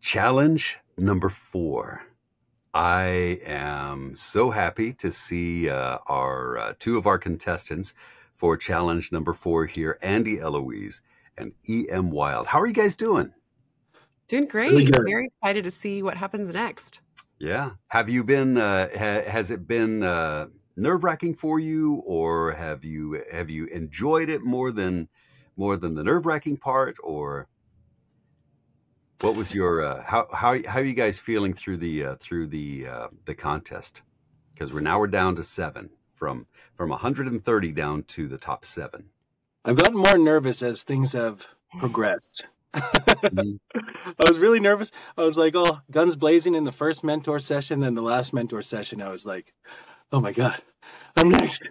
Challenge number 4. I am so happy to see our two of our contestants for challenge number 4 here, Andy Eloise and E.M. Wild. How are you guys doing? Doing Really great. good. Very excited to see what happens next. Yeah. Have you been? Has it been nerve-wracking for you, or have you enjoyed it more than the nerve-wracking part, or what was your how are you guys feeling through the contest? Because we're down to 7 from 130 down to the top 7. I've gotten more nervous as things have progressed. Mhm. I was really nervous. I was like, oh, guns blazing in the first mentor session. Then the last mentor session, I was like, oh my God, I'm next.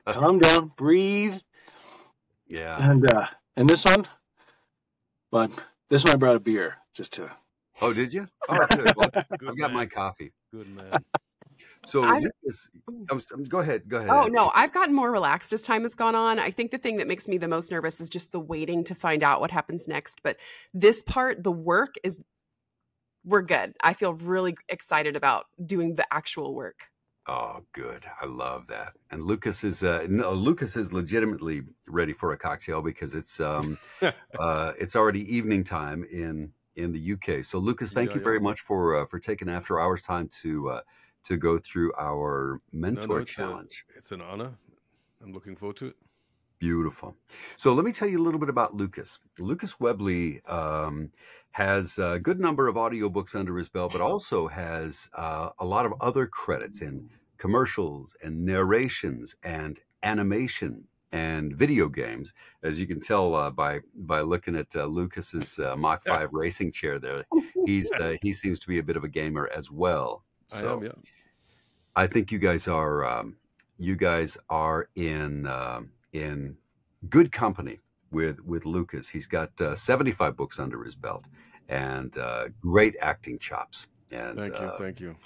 Calm down, breathe. Yeah. And this one, but this one I brought a beer just to. Oh, did you? Oh, good. Well, Good I've got man. my coffee. Good man. So I'm- Lucas, go ahead. Go ahead. Oh, Andy. no, I've gotten more relaxed as time has gone on. I think the thing that makes me the most nervous is just the waiting to find out what happens next. But this part, the work we're good. I feel really excited about doing the actual work. Oh, good. I love that. And Lucas is legitimately ready for a cocktail because it's already evening time in the UK. So Lucas, thank you very much for taking after hours time to go through our mentor challenge. It's an honor. I'm looking forward to it. Beautiful. So let me tell you a little bit about Lucas. Lucas Webley has a good number of audiobooks under his belt, but also has a lot of other credits in commercials and narrations and animation and video games. As you can tell by looking at Lucas's Mach 5 racing chair there, he seems to be a bit of a gamer as well. So I am, yeah. I think you guys are in good company with Lucas. He's got 75 books under his belt and great acting chops and Thank you.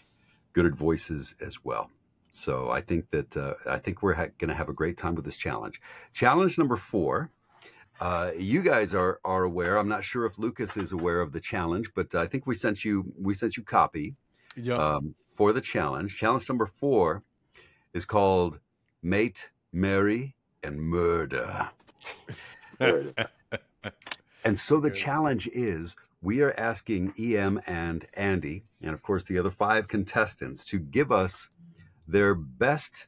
good at voices as well. So I think we're going to have a great time with this challenge. Challenge number 4. You guys are aware. I'm not sure if Lucas is aware of the challenge, but I think we sent you copy. Yeah. For the challenge. Challenge number 4 is called Mate, Marry, and Murder. And so the challenge is we are asking EM and Andy, and of course the other 5 contestants, to give us their best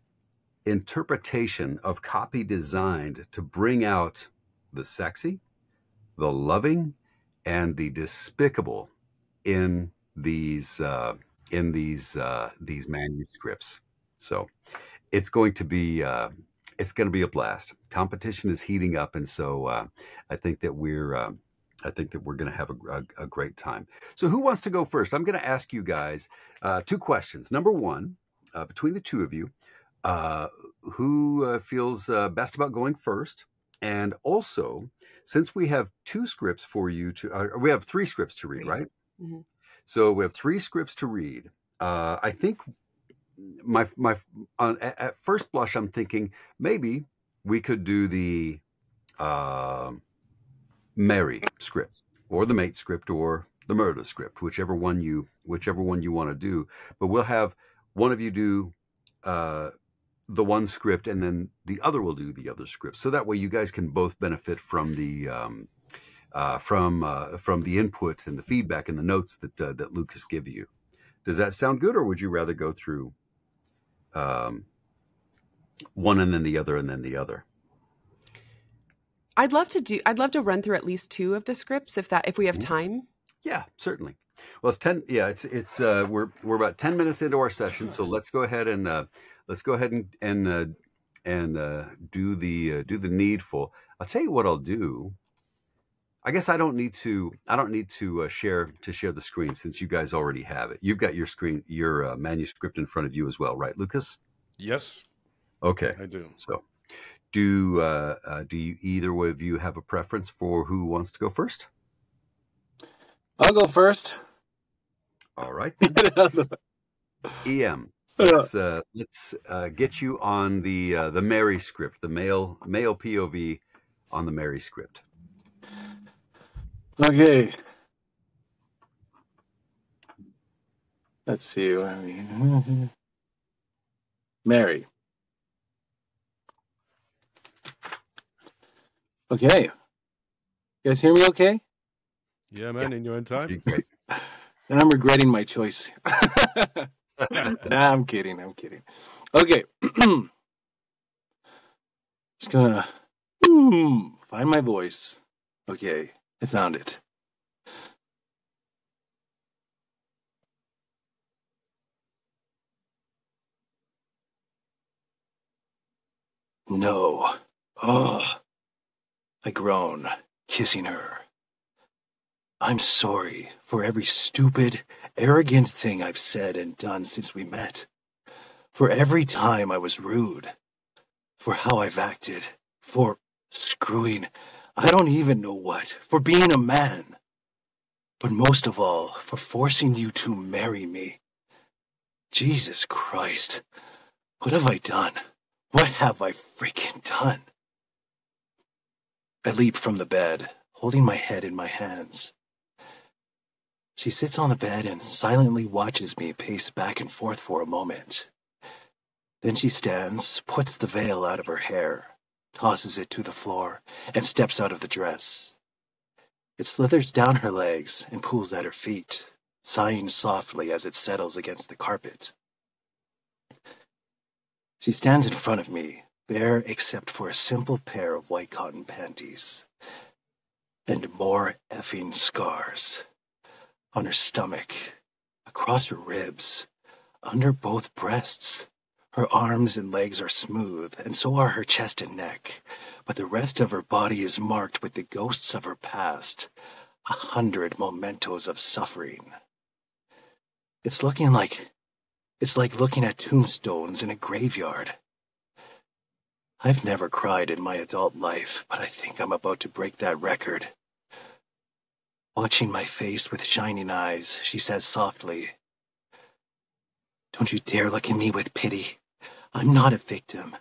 interpretation of copy designed to bring out the sexy, the loving, and the despicable in these manuscripts. So it's going to be a blast. Competition is heating up, and so I think that we're going to have a great time. So who wants to go first? I'm going to ask you guys 2 questions. Number 1, between the 2 of you, who feels best about going first? And also, since we have 2 scripts for you we have 3 scripts to read, right? Mm-hmm. So we have 3 scripts to read. I think at first blush, I'm thinking maybe we could do the Marry script, or the Mate script, or the Murder script, whichever one you want to do. But we'll have one of you do the one script, and then the other will do the other script. So that way, you guys can both benefit from the input and the feedback and the notes that Lucas give you. Does that sound good, or would you rather go through one and then the other and then the other? I'd love to run through at least 2 of the scripts if we have time. Yeah, certainly. Well, it's 10. Yeah, it's we're about 10 minutes into our session, so let's go ahead and do the needful. I'll tell you what I'll do. I guess I don't need to share the screen, since you guys already have it. You've got your manuscript in front of you as well, right, Lucas? Yes. Okay. I do. So, do you either of you have a preference for who wants to go first? I'll go first. All right. EM. Let's get you on the Marry script, the male POV on the Marry script. Okay. Let's see. I mean, Mary. Okay. You guys hear me okay? Yeah, man, in your own time. Great. And I'm regretting my choice. Nah, I'm kidding. I'm kidding. Okay. Just gonna find my voice. Okay, I found it. No. Oh, I groan, kissing her. I'm sorry for every stupid, arrogant thing I've said and done since we met. For every time I was rude. For how I've acted. For screwing, I don't even know what. For being a man. But most of all, for forcing you to marry me. Jesus Christ. What have I done? What have I freaking done? I leap from the bed, holding my head in my hands. She sits on the bed and silently watches me pace back and forth for a moment. Then she stands, puts the veil out of her hair, tosses it to the floor, and steps out of the dress. It slithers down her legs and pulls at her feet, sighing softly as it settles against the carpet. She stands in front of me, bare except for a simple pair of white cotton panties. And more effing scars. On her stomach, across her ribs, under both breasts. Her arms and legs are smooth, and so are her chest and neck, but the rest of her body is marked with the ghosts of her past, 100 mementos of suffering. It's like looking at tombstones in a graveyard. I've never cried in my adult life, but I think I'm about to break that record. Watching my face with shining eyes, she says softly, "Don't you dare look at me with pity. I'm not a victim.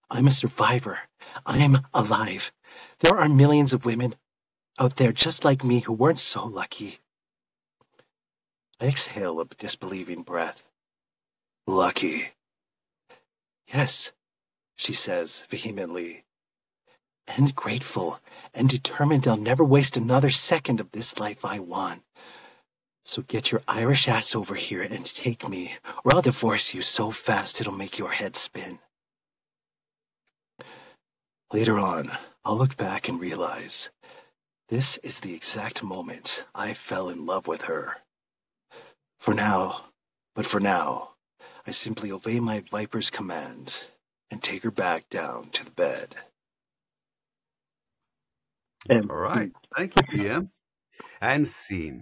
I'm a survivor. I'm alive. There are millions of women out there just like me who weren't so lucky." I exhale a disbelieving breath. Lucky. Yes, she says vehemently. And grateful and determined I'll never waste another second of this life I won. So get your Irish ass over here and take me, or I'll divorce you so fast it'll make your head spin. Later on, I'll look back and realize this is the exact moment I fell in love with her. For now, I simply obey my viper's command and take her back down to the bed. All right. Thank you, PM. And scene.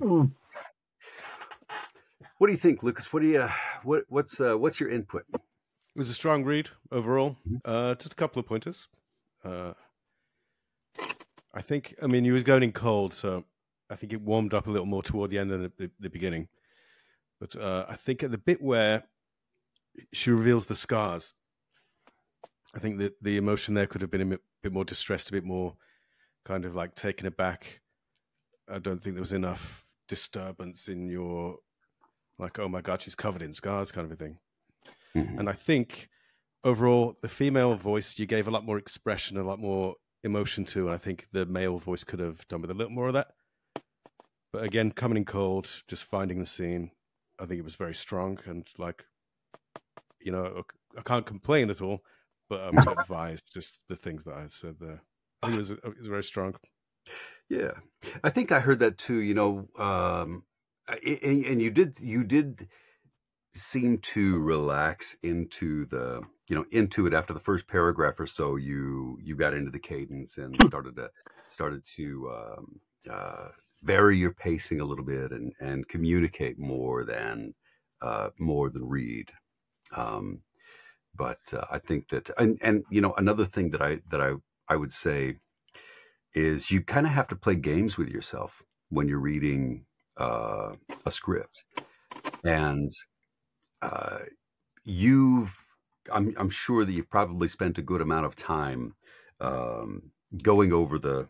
What do you think, Lucas? What's your input? It was a strong read overall. Just a couple of pointers. I think, he was going in cold, so I think it warmed up a little more toward the end than the beginning. But I think at the bit where she reveals the scars, I think that the emotion there could have been a bit more distressed, a bit more kind of like taken aback. I don't think there was enough disturbance in your, like, oh my God, she's covered in scars kind of a thing. Mm-hmm. And I think overall, the female voice, you gave a lot more expression, a lot more emotion to, and I think the male voice could have done with a little more of that. But again, coming in cold, just finding the scene, I think it was very strong. And like, I can't complain at all, but I'm going to advise just the things that I said there. I think it was very strong. Yeah, I think I heard that too. And you did seem to relax into it after the first paragraph or so. You got into the cadence and started to vary your pacing a little bit and communicate more than read. But I think that and another thing that I would say is you kind of have to play games with yourself when you're reading a script, and I'm sure that you've probably spent a good amount of time going over the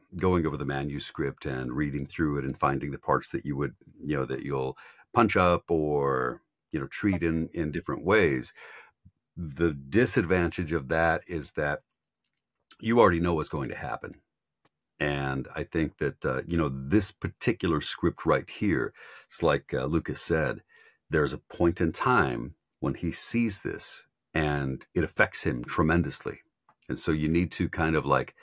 manuscript and reading through it and finding the parts that you would that you'll punch up or treat in different ways. The disadvantage of that is that you already know what's going to happen. And I think that, this particular script right here, it's like Lucas said, there's a point in time when he sees this and it affects him tremendously. And so you need to kind of like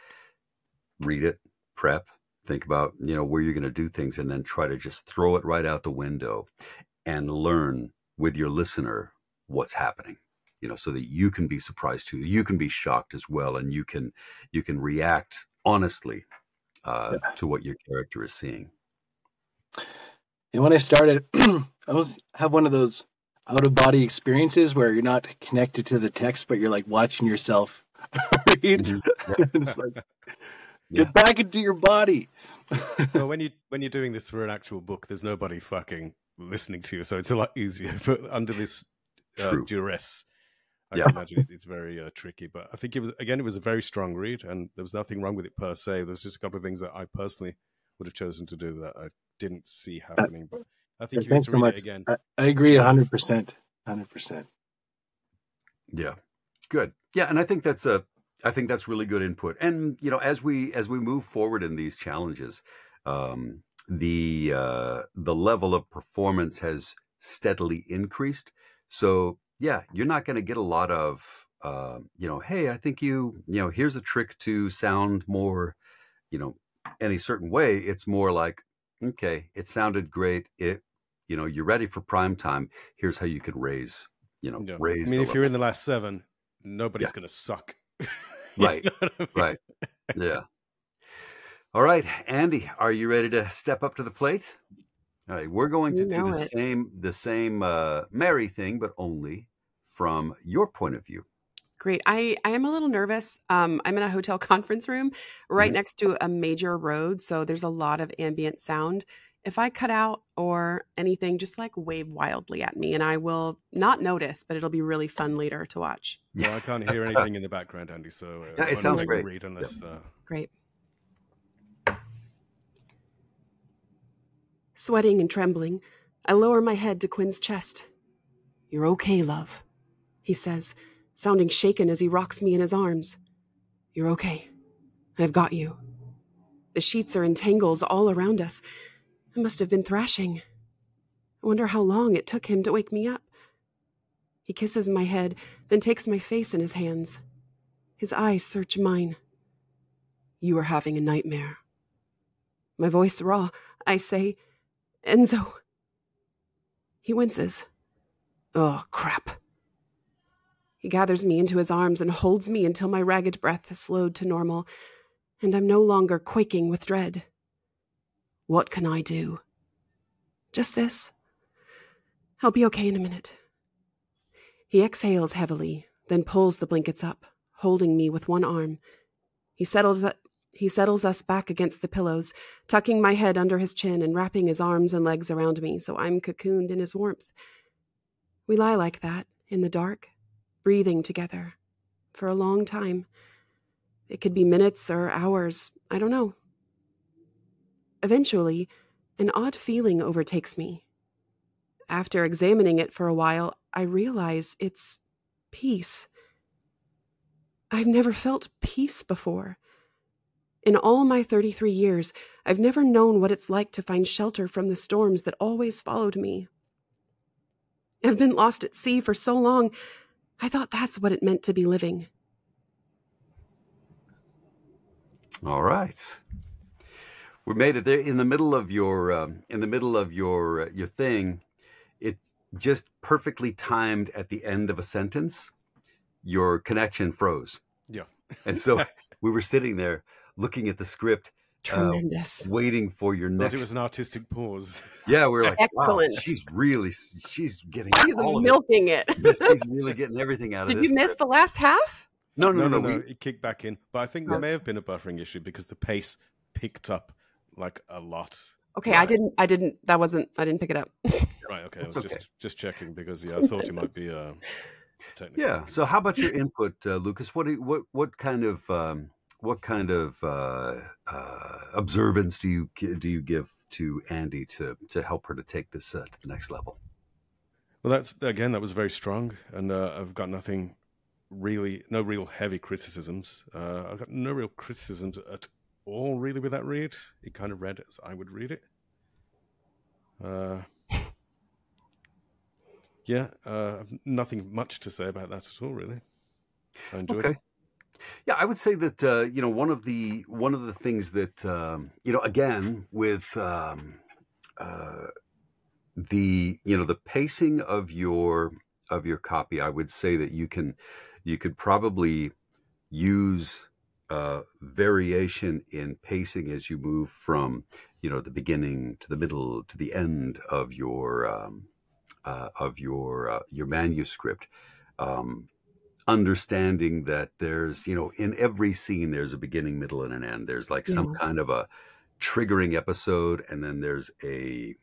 read it, prep, think about, where you're going to do things, and then try to just throw it right out the window and learn with your listener what's happening, so that you can be surprised too. You can be shocked as well. And you can react honestly to what your character is seeing. And when I started, I have one of those out of body experiences where you're not connected to the text, but you're like watching yourself read. Mm-hmm. It's like, get back into your body. Well, when you're doing this for an actual book, there's nobody fucking listening to you, so it's a lot easier. But under this duress, I can imagine it's very tricky. But I think it was a very strong read, and there was nothing wrong with it per se. There's just a couple of things that I personally would have chosen to do that I didn't see happening. But I think if you read it again, I agree 100%. 100%. Yeah, good. Yeah, and I think that's really good input. And as we move forward in these challenges, the level of performance has steadily increased. So yeah, you're not going to get a lot of hey, I think here's a trick to sound more any certain way. It's more like, okay, it sounded great. You're ready for prime time. Here's how you can raise. Raise. I mean, if you're in the last 7, nobody's going to suck. Right. Right. Yeah. All right, Andy, are you ready to step up to the plate? All right, we're going to do the same Mary thing, but only from your point of view. Great. I am a little nervous. I'm in a hotel conference room right next to a major road, so there's a lot of ambient sound. If I cut out or anything, just like wave wildly at me, and I will not notice, but it'll be really fun later to watch. Yeah, I can't hear anything in the background, Andy, so it sounds great. Read unless, Great. Sweating and trembling, I lower my head to Quinn's chest. "You're okay, love," he says, sounding shaken as he rocks me in his arms. "You're okay. I've got you." The sheets are in tangles all around us. I must have been thrashing. I wonder how long it took him to wake me up. He kisses my head, then takes my face in his hands. His eyes search mine. "You are having a nightmare." My voice raw, I say, "Enzo." He winces. "Oh, crap." He gathers me into his arms and holds me until my ragged breath has slowed to normal, and I'm no longer quaking with dread. What can I do? Just this. I'll be okay in a minute. He exhales heavily, then pulls the blankets up, holding me with one arm. He settles us back against the pillows, tucking my head under his chin and wrapping his arms and legs around me so I'm cocooned in his warmth. We lie like that, in the dark, breathing together, for a long time. It could be minutes or hours, I don't know. Eventually, an odd feeling overtakes me. After examining it for a while, I realize it's peace. I've never felt peace before. In all my 33 years, I've never known what it's like to find shelter from the storms that always followed me. I've been lost at sea for so long, I thought that's what it meant to be living. All right. We made it there in the middle of your thing. It just perfectly timed at the end of a sentence. Your connection froze. Yeah. And so we were sitting there looking at the script, tremendous, waiting for your next. It was an artistic pause. Yeah, we were like, excellent. Wow, she's getting she's all milking of it. She's really getting everything out of Did this. you miss the last half? No. It kicked back in, but I think there may have been a buffering issue because the pace picked up like a lot. Okay, Right. I didn't pick it up. Right. Okay. That's I was okay. just checking because I thought it might be technical. Yeah. So, how about your input, Lucas? What kind of observance do you give to Andy to help her to take this to the next level? Well, that was very strong, and I've got no real heavy criticisms. I've got no real criticisms at all, really, with that read. It kind of read as I would read it. Nothing much to say about that at all, really. I enjoyed it. Yeah, I would say that one of the things that again with the pacing of your copy, I would say that you could probably use variation in pacing as you move from the beginning to the middle to the end of your manuscript. Understanding that there's in every scene there's a beginning, middle, and an end. There's like some kind of a triggering episode, and then there's a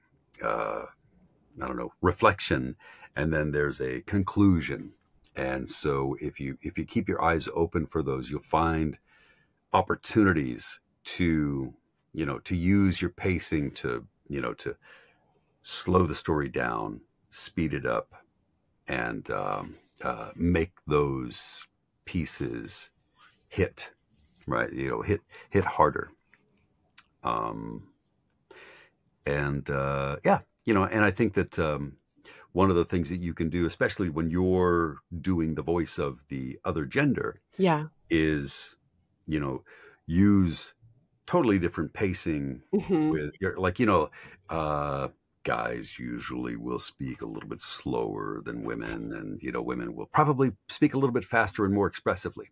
reflection, and then there's a conclusion. And so if you keep your eyes open for those, you'll find opportunities to use your pacing to slow the story down, speed it up, and make those pieces hit, right? Hit harder. And I think that one of the things that you can do, especially when you're doing the voice of the other gender, is use totally different pacing with your guys usually will speak a little bit slower than women, and women will probably speak a little bit faster and more expressively,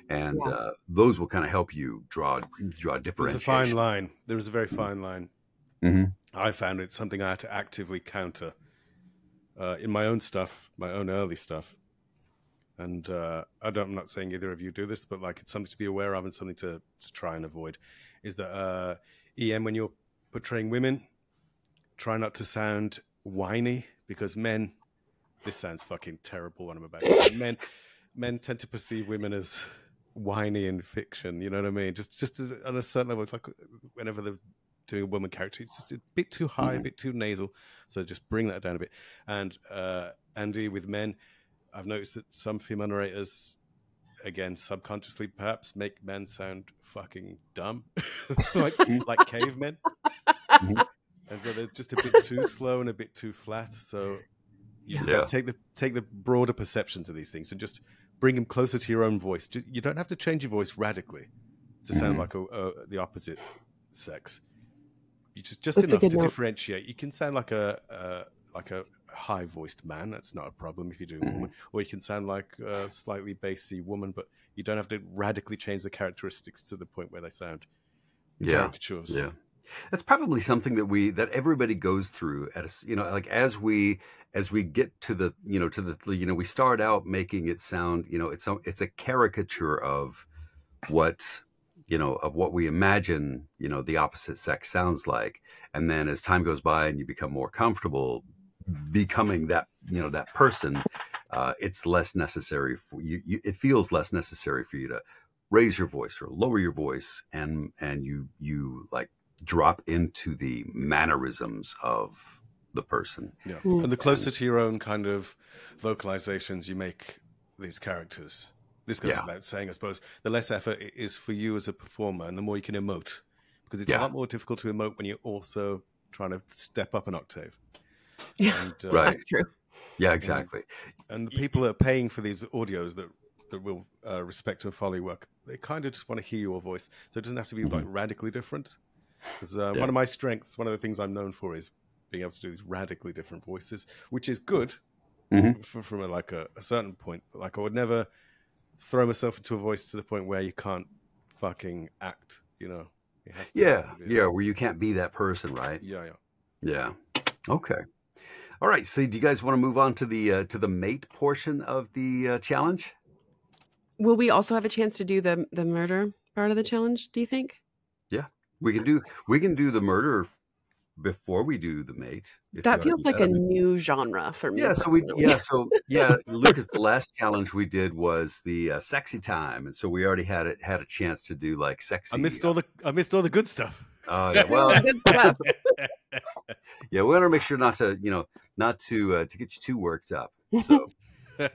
and those will kind of help you draw differentiation. There's a fine line. There is a very fine line. Mm-hmm. I found it something I had to actively counter in my own stuff, my own early stuff. And I'm not saying either of you do this, but like it's something to be aware of and something to try and avoid. Is that EM, when you're portraying women, try not to sound whiny, because men, this sounds fucking terrible what I'm about to say. Men tend to perceive women as whiny in fiction, you know what I mean? Just on a certain level, it's like whenever they're doing a woman character, it's just a bit too high, a bit too nasal. So just bring that down a bit. And Andy, with men, I've noticed that some female narrators, again, subconsciously perhaps, make men sound fucking dumb, like cavemen. And so they're just a bit too slow and a bit too flat. So you just got to take the broader perceptions of these things and just bring them closer to your own voice. You don't have to change your voice radically to sound like the opposite sex. You just enough to differentiate. You can sound like a high-voiced man. That's not a problem if you do a woman. Or you can sound like a slightly bassy woman, but you don't have to radically change the characteristics to the point where they sound caricatures. Yeah. That's probably something that everybody goes through as we get to the we start out making it sound, it's a caricature of what we imagine, the opposite sex sounds like. And then as time goes by and you become more comfortable becoming that, that person, it's less necessary for you. It feels less necessary for you to raise your voice or lower your voice, and you like drop into the mannerisms of the person. Yeah. And the closer to your own kind of vocalizations you make these characters, this goes without saying, I suppose, the less effort it is for you as a performer and the more you can emote. Because it's a lot more difficult to emote when you're also trying to step up an octave. Yeah, and, right. That's true. Yeah, exactly. And the people that are paying for these audios that will respect and follow your work, they kind of just want to hear your voice. So it doesn't have to be like radically different. Because one of my strengths, one of the things I'm known for is being able to do these radically different voices, which is good from a certain point. But like I would never throw myself into a voice to the point where you can't fucking act, It has to where you can't be that person, right? Yeah. Okay. All right. So do you guys want to move on to the mate portion of the challenge? Will we also have a chance to do the murder part of the challenge, do you think? Yeah. We can do the murder before we do the mate. That feels like a new genre for me. Yeah, Lucas, the last challenge we did was the sexy time, and so we already had a chance to do like sexy. I missed all the good stuff. Oh yeah. Well, Good stuff. yeah, we want to make sure not to, to get you too worked up.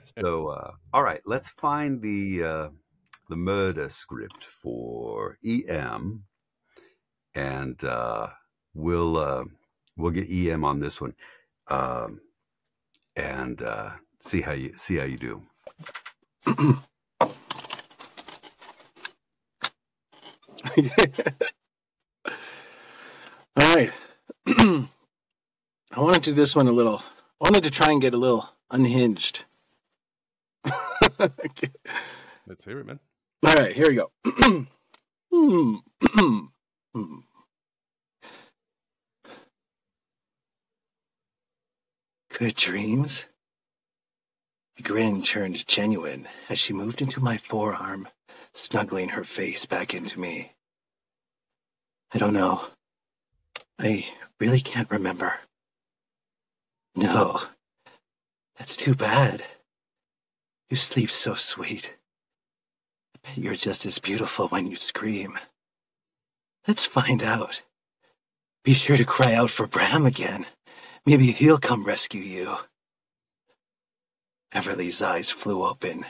So, all right, let's find the murder script for EM, and we'll get EM on this one, um, and see how you do. All right. I want to do this one a little. I wanted to try and get a little unhinged. Okay. Let's hear it, man. All right, here we go. Good dreams. The grin turned genuine as she moved into my forearm, snuggling her face back into me. I don't know. I really can't remember. No, that's too bad. You sleep so sweet. I bet you're just as beautiful when you scream. Let's find out. Be sure to cry out for Bram again. Maybe he'll come rescue you. Everly's eyes flew open,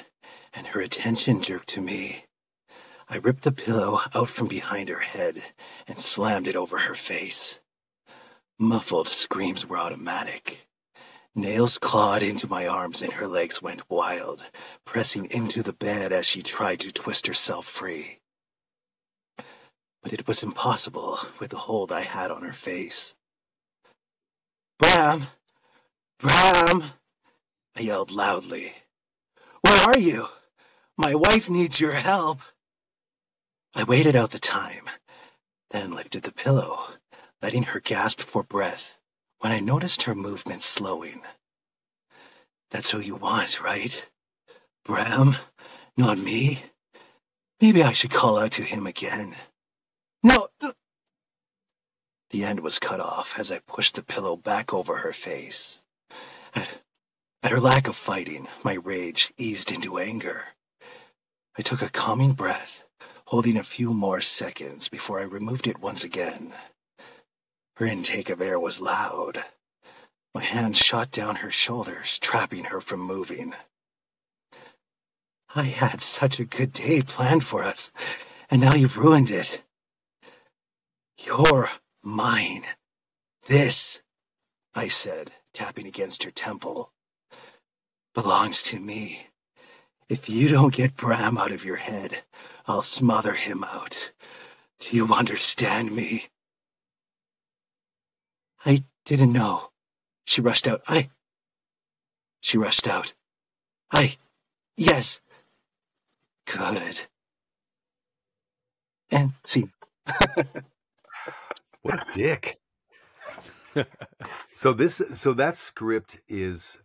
and her attention jerked to me. I ripped the pillow out from behind her head and slammed it over her face. Muffled screams were automatic. Nails clawed into my arms and her legs went wild, pressing into the bed as she tried to twist herself free. But it was impossible with the hold I had on her face. Bram! Bram! I yelled loudly. Where are you? My wife needs your help. I waited out the time, then lifted the pillow, letting her gasp for breath when I noticed her movements slowing. That's who you want, right? Bram? Not me? Maybe I should call out to him again. No! The end was cut off as I pushed the pillow back over her face. At her lack of fighting, my rage eased into anger. I took a calming breath, holding a few more seconds before I removed it once again. Her intake of air was loud. My hands shot down her shoulders, trapping her from moving. I had such a good day planned for us, and now you've ruined it. You're mine. This, I said, tapping against her temple, belongs to me. If you don't get Bram out of your head, I'll smother him out. Do you understand me? I didn't know. She rushed out. Yes. Good. And see. What a dick. So that script is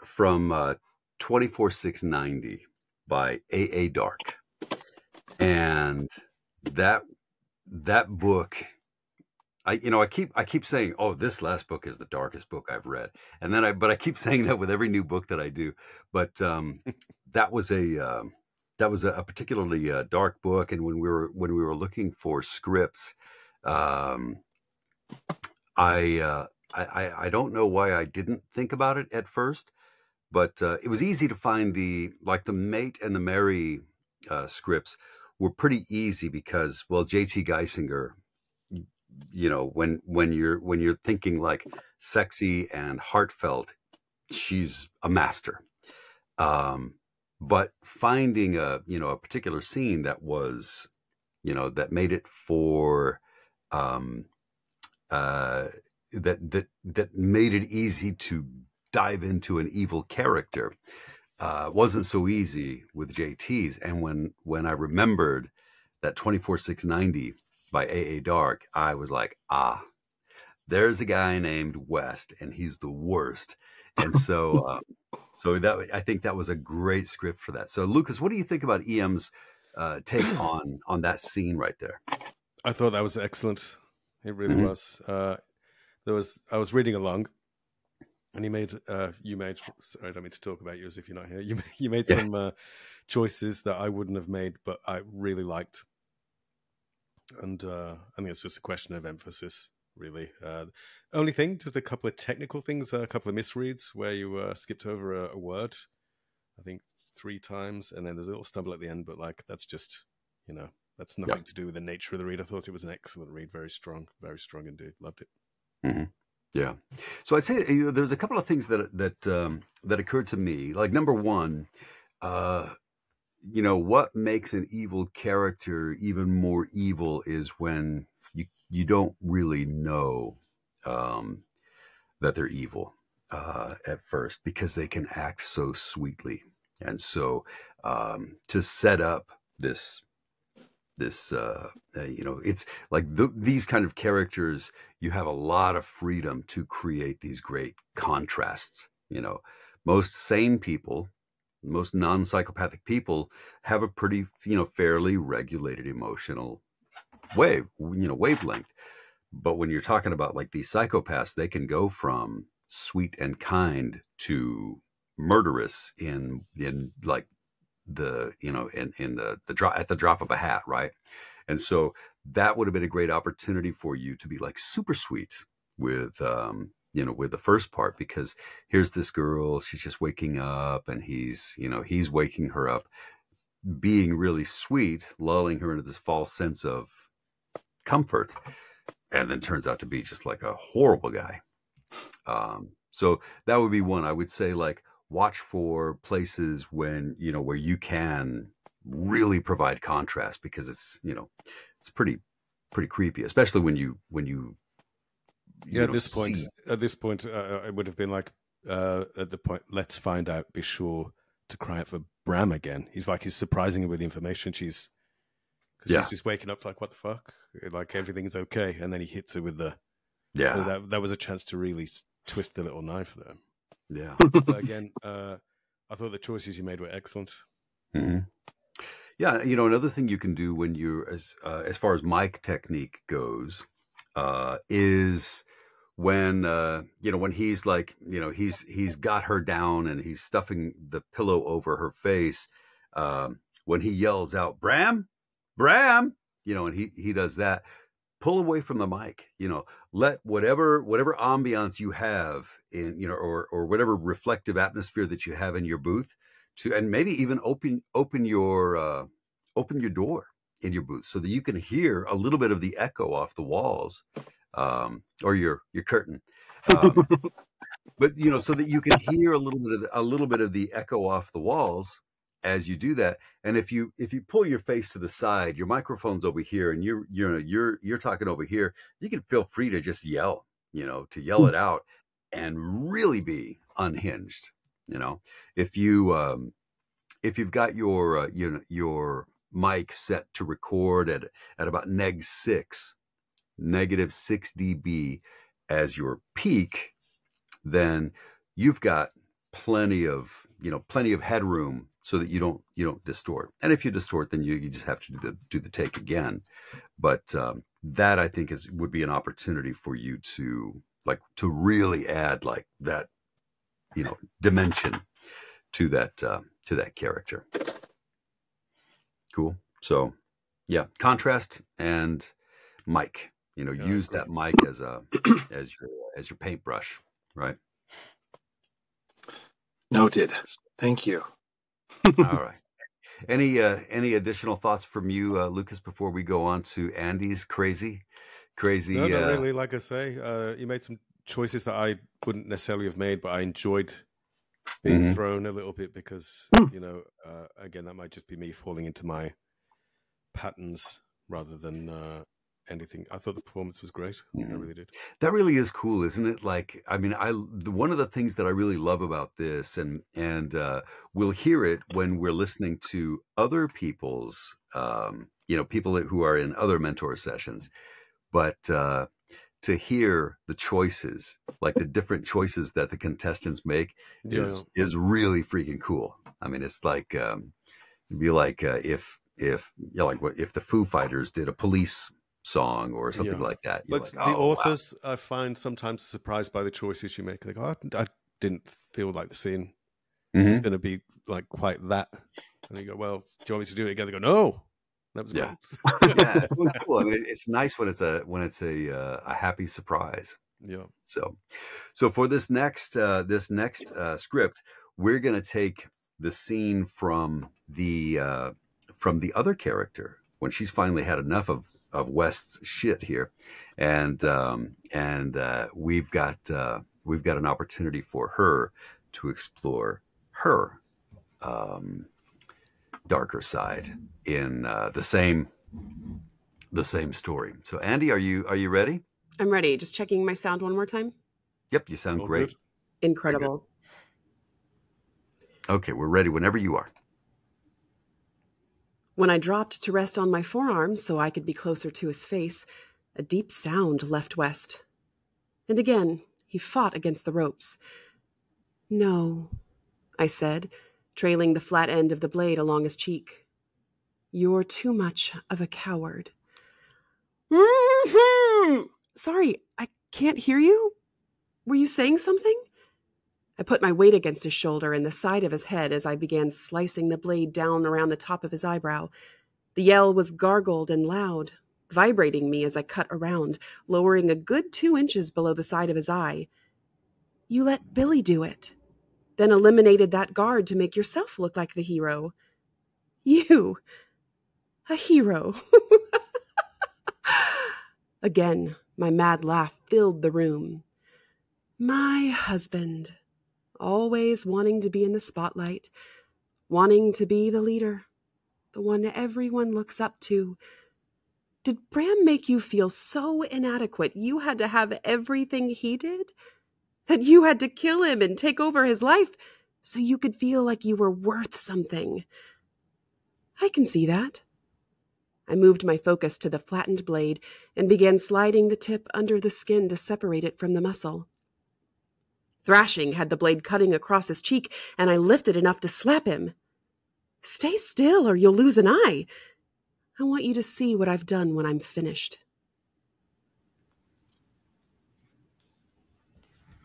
from 24/6/90 by A.A. Dark, and that book, I keep saying, oh, this last book is the darkest book I've read, and then I keep saying that with every new book that I do, but that was a particularly dark book, and when we were looking for scripts, I don't know why I didn't think about it at first, but it was easy to find the Mate and the Mary scripts were pretty easy because, well, J.T. Geisinger, when you're thinking like sexy and heartfelt, she's a master. But finding a particular scene that was, that made it for that made it easy to dive into an evil character wasn't so easy with JT's. And when I remembered that 24/6/90 by A.A. Dark, I was like, there's a guy named West, and he's the worst. And so I think that was a great script for that. So Lucas, what do you think about EM's take on that scene right there? I thought that was excellent. It really was. I was reading along, and you made. Sorry, I don't mean to talk about you as if you're not here. You made some choices that I wouldn't have made, but I really liked. And I think it's just a question of emphasis, really. Only thing, just a couple of technical things, a couple of misreads where you skipped over a word, I think 3 times, and then there's a little stumble at the end, but like that's just, that's nothing to do with the nature of the read. I thought it was an excellent read, very strong indeed. Loved it. Mm-hmm. Yeah. So I'd say there's a couple of things that occurred to me. Like number one, what makes an evil character even more evil is when you don't really know that they're evil at first, because they can act so sweetly. And so to set up this it's like these kind of characters, you have a lot of freedom to create these great contrasts. Most sane people, most non-psychopathic people have a pretty, fairly regulated emotional wavelength. But when you're talking about like these psychopaths, they can go from sweet and kind to murderous in like the drop at the drop of a hat, right? And so that would have been a great opportunity for you to be like super sweet with with the first part, because here's this girl, she's just waking up, and he's waking her up, being really sweet, lulling her into this false sense of comfort, and then turns out to be just like a horrible guy. So that would be one. I would say, like, watch for places where you can really provide contrast, because it's pretty creepy, especially when you at this point it would have been like at the point, let's find out, be sure to cry out for Bram again. He's surprising her with the information she's just waking up like, what the fuck, like everything's okay, and then he hits her with the so that was a chance to really twist the little knife there. Yeah. But again, I thought the choices you made were excellent. Mm-hmm. Yeah, another thing you can do when you're as far as mic technique goes, is when when he's like, he's got her down and he's stuffing the pillow over her face, when he yells out, Bram, and he does that. Pull away from the mic, let whatever ambiance you have in, or whatever reflective atmosphere that you have in your booth, and maybe even open your door in your booth so that you can hear a little bit of the echo off the walls, or your curtain. But so that you can hear a little bit of the echo off the walls as you do that. And if you pull your face to the side, your microphone's over here, and you're talking over here, you can feel free to just yell, to yell it out and really be unhinged. If you've got your mic set to record at about negative 6 dB as your peak, then you've got plenty of headroom so that you don't distort. And if you distort, then you just have to do the take again. But that, I think, would be an opportunity for you to really add like that, dimension to that character. Cool. So yeah, contrast and mic. Use that mic as your paintbrush, right? Noted. Thank you. All right. Any additional thoughts from you, Lucas, before we go on to Andy's crazy? No, not really. Like I say, you made some choices that I wouldn't necessarily have made, but I enjoyed being thrown a little bit, because again, that might just be me falling into my patterns rather than anything. I thought the performance was great. I really did. That really is cool, isn't it? Like, I mean, one of the things that I really love about this, and we'll hear it when we're listening to other people's, people who are in other mentor sessions, but to hear the choices, like the different choices that the contestants make, is really freaking cool. I mean, it's like it'd be like if the Foo Fighters did a Police song or something like that. But the authors, wow, I find sometimes surprised by the choices you make. Like, I didn't feel like the scene was going to be like quite that. And you go, well, do you want me to do it again? They go, no, That was Yeah. great. Yeah, it's always cool. I mean, it's nice when it's a happy surprise. Yeah. So for this next script, we're gonna take the scene from the other character when she's finally had enough of West's shit here, and we've got an opportunity for her to explore her darker side in the same story. So Andy, are you ready? I'm ready. Just checking my sound one more time. Yep, you sound All great. good. Incredible. Okay, we're ready whenever you are. When I dropped to rest on my forearms so I could be closer to his face, a deep sound left West. And again, he fought against the ropes. No, I said, trailing the flat end of the blade along his cheek. You're too much of a coward. Sorry, I can't hear you. Were you saying something? I put my weight against his shoulder and the side of his head as I began slicing the blade down around the top of his eyebrow. The yell was gargled and loud, vibrating me as I cut around, lowering a good 2 inches below the side of his eye. You let Billy do it, then eliminated that guard to make yourself look like the hero. You, a hero. Again, my mad laugh filled the room. My husband, always wanting to be in the spotlight, wanting to be the leader, the one everyone looks up to. Did Bram make you feel so inadequate you had to have everything he did? That you had to kill him and take over his life so you could feel like you were worth something? I can see that. I moved my focus to the flattened blade and began sliding the tip under the skin to separate it from the muscle. Thrashing had the blade cutting across his cheek, and I lifted enough to slap him. Stay still or you'll lose an eye. I want you to see what I've done when I'm finished.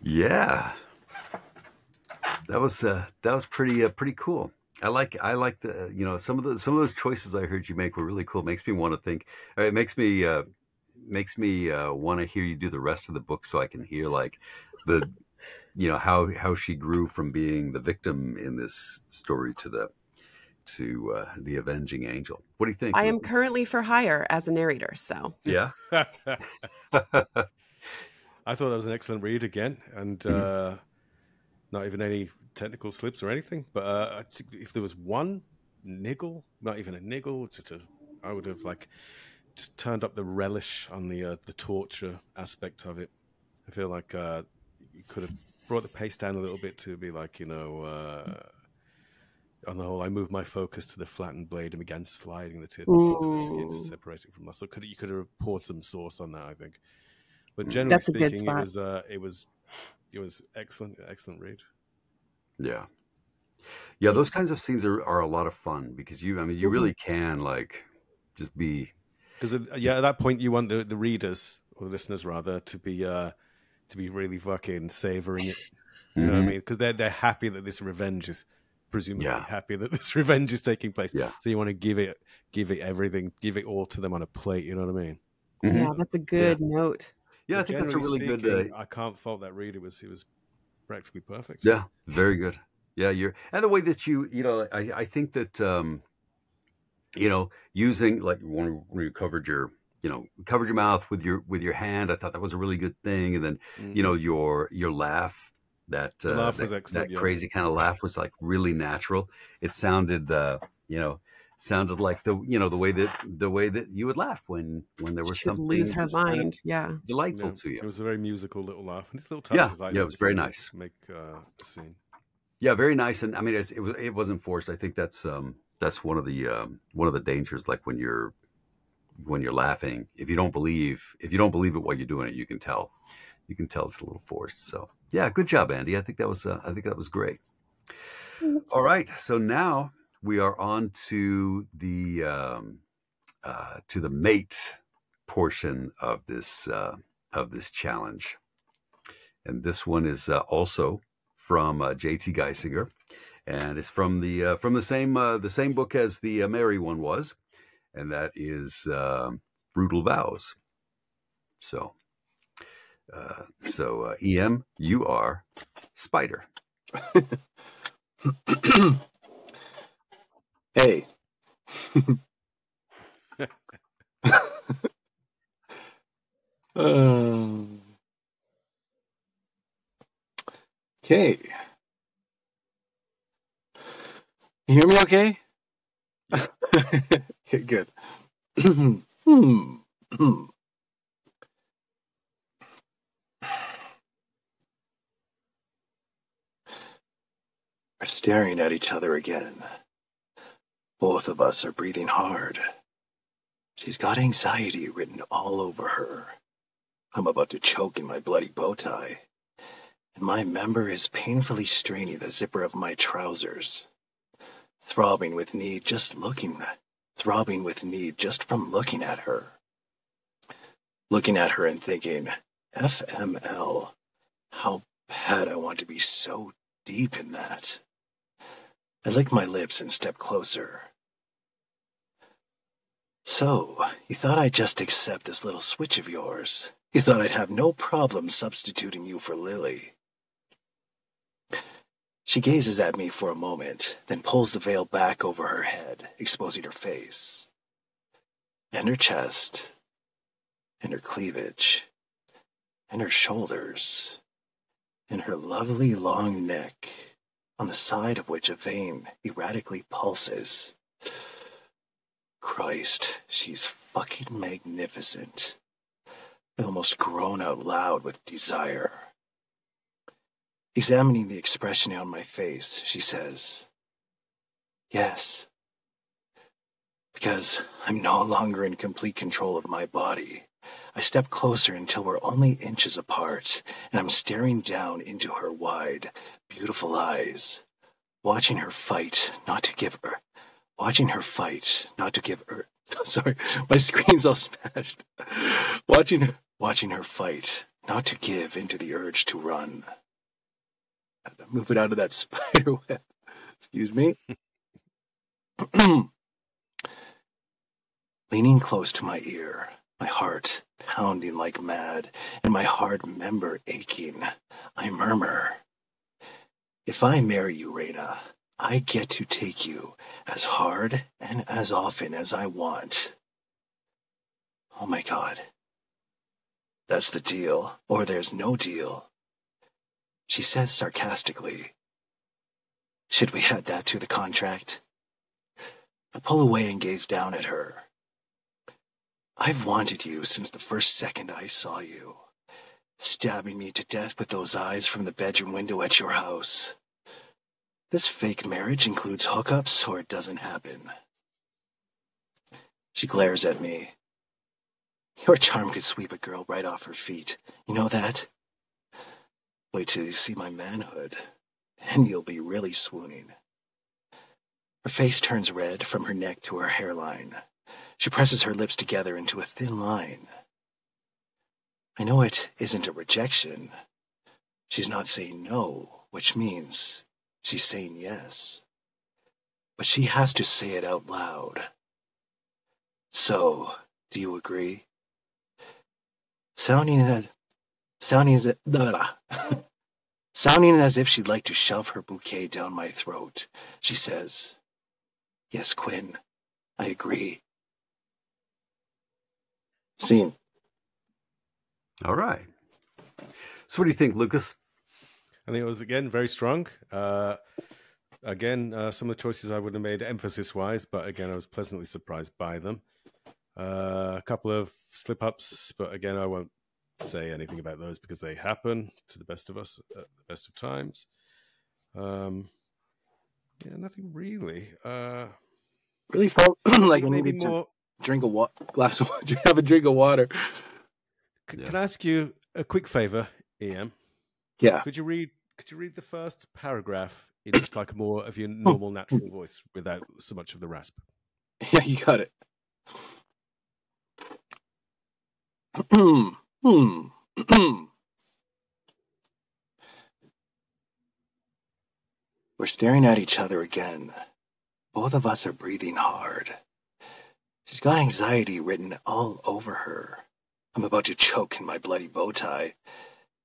Yeah, that was pretty cool. I like the some of those choices I heard you make were really cool. Makes me want to think. It makes me want to hear you do the rest of the book so I can hear like the how she grew from being the victim in this story to the avenging angel. What do you think? I am currently for hire as a narrator, so. Yeah. I thought that was an excellent read again, and not even any technical slips or anything. But if there was one niggle, not even a niggle, I would have just turned up the relish on the torture aspect of it. I feel like you could have brought the pace down a little bit to be like, on the whole, I moved my focus to the flattened blade and began sliding the tip under the skin to separate it from muscle. You could have poured some sauce on that, I think. But generally That's a good speaking, spot. it was excellent read. Yeah. Yeah, those kinds of scenes are a lot of fun because you really can just be, because at that point you want the readers or the listeners rather to be really fucking savoring it. You know what I mean? Because they're happy that this revenge is presumably happy that this revenge is taking place. Yeah. So you want to give it everything, give it all to them on a plate. You know what I mean? Yeah, that's a good note. Yeah, But I think that's a really generally good. speaking, I can't fault that read. It was practically perfect. Yeah, very good. Yeah, and the way that I think that using like when you covered your mouth with your hand, I thought that was a really good thing. And then your laugh, that laugh was excellent. That crazy kind of laugh was like really natural. It sounded sounded like the way that you would laugh when there was She'd something lose her just kind of mind. Yeah. delightful to you. It was a very musical little laugh, and it's little touches like that. It was very nice. Make a scene. Yeah, very nice. And I mean, it wasn't forced. I think that's one of the dangers. Like when you're laughing, if you don't believe it while you're doing it, you can tell it's a little forced. So yeah, good job, Andy. I think that was great. All right, so now we are on to the mate portion of this challenge, and this one is also from J.T. Geisinger, and it's from the same book as the Mary one was, and that is Brutal Vows. So, EM, you are Spider. Hey. Okay. You hear me okay? Yeah. Okay, good. We're staring at each other again. Both of us are breathing hard. She's got anxiety written all over her. I'm about to choke in my bloody bow tie, and my member is painfully straining the zipper of my trousers, throbbing with need just from looking at her. Looking at her and thinking, FML, how bad I want to be so deep in that. I lick my lips and step closer. So, you thought I'd just accept this little switch of yours? You thought I'd have no problem substituting you for Lily? She gazes at me for a moment, then pulls the veil back over her head, exposing her face, and her chest, and her cleavage, and her shoulders, and her lovely long neck, on the side of which a vein erratically pulses. Christ, she's fucking magnificent. I almost groan out loud with desire. Examining the expression on my face, she says, yes, because I'm no longer in complete control of my body. I step closer until we're only inches apart, and I'm staring down into her wide, beautiful eyes, watching her fight not to give her. Sorry, my screen's all smashed. Watching her fight not to give into the urge to run. Move it out of that spider web. Excuse me. Leaning close to my ear, my heart pounding like mad, and my hard member aching, I murmur, if I marry you, Raina, I get to take you as hard and as often as I want. Oh my God. That's the deal, or there's no deal. She says sarcastically, should we add that to the contract? I pull away and gaze down at her. I've wanted you since the first second I saw you, stabbing me to death with those eyes from the bedroom window at your house. This fake marriage includes hookups or it doesn't happen. She glares at me. Your charm could sweep a girl right off her feet. You know that? Wait till you see my manhood. Then you'll be really swooning. Her face turns red from her neck to her hairline. She presses her lips together into a thin line. I know it isn't a rejection. She's not saying no, which means she's saying yes. But she has to say it out loud. So, do you agree? Sounding as if she'd like to shove her bouquet down my throat, she says, yes, Quinn, I agree. Scene. All right. So what do you think, Lucas? I think it was, again, very strong. Some of the choices I would have made emphasis-wise, but again, I was pleasantly surprised by them. A couple of slip-ups, but again, I won't say anything about those because they happen to the best of us at the best of times. Nothing really. Really felt like I maybe needed more. To drink a glass of water. Have a drink of water. Can I ask you a quick favor, Ian? Yeah. Could you read the first paragraph in just like more of your normal, natural voice without so much of the rasp? Yeah, you got it. We're staring at each other again. Both of us are breathing hard. She's got anxiety written all over her. I'm about to choke in my bloody bow tie,